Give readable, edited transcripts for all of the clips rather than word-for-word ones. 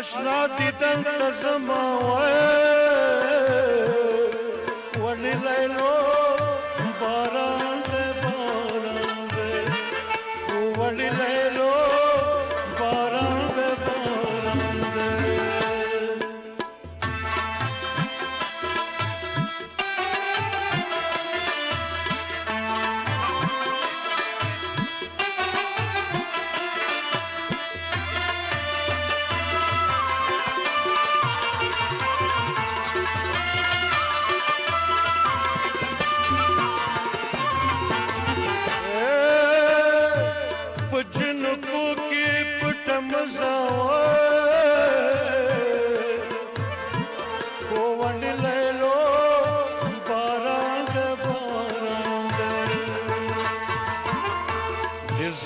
آشنا دیدن ته زما ولی لیلو باران دے ولی لیلو باران دے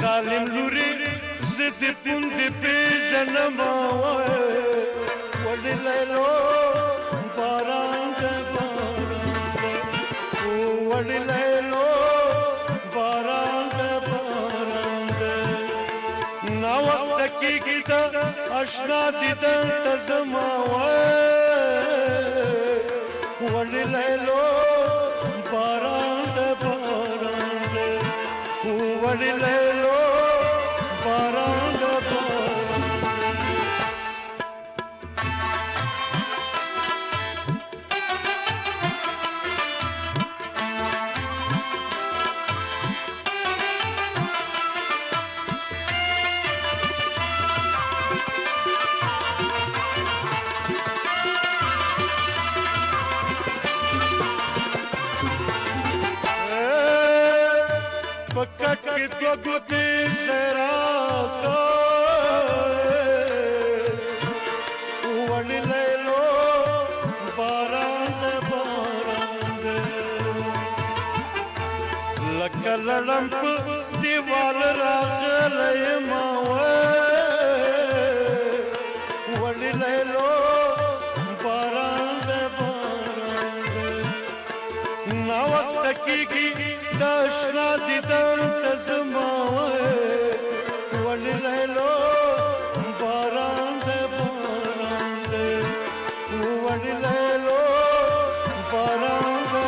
ظالم لوري زد پوند په جنم ولی لیلو باران دے ولی لیلو باران دے نا وقت کی گیتا آشنا دیدن ته زما ولی لیلو باران دے ولی لیلو باران دے पकड़ के तो गुदे जरा का वली लेलो बारां दे लग लड़म्प दीवाल राज लय मावे वली लेलो बारां दे ना वक्त की दशना दिदन तज़मा वली लेलो बारां दे वली लेलो बारां दे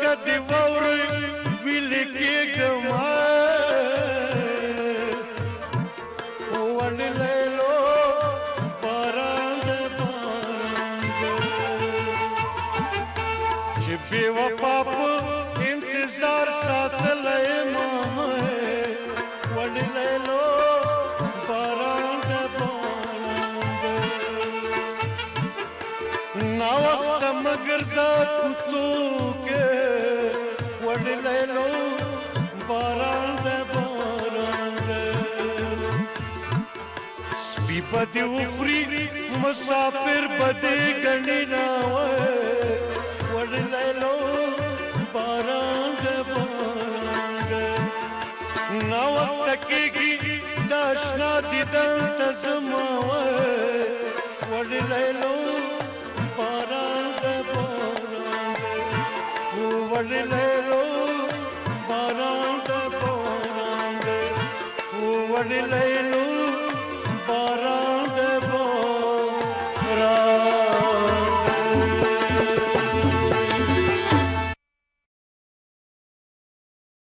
कदी वौर विलकी गमा वली लेलो बारां दे छिपे वफाप इंतजार साथ लय वली लेलो बारां दे ना वक्त मगर जात के वली लेलो बारां दे स्पी बदी उखरी मुसाफिर बदी गनी ना वली लेलो बारां दे ना वक्त की दशना दिदन तज़मा वली लेलो बारां दे वली लेलो बारां दे वली लेलो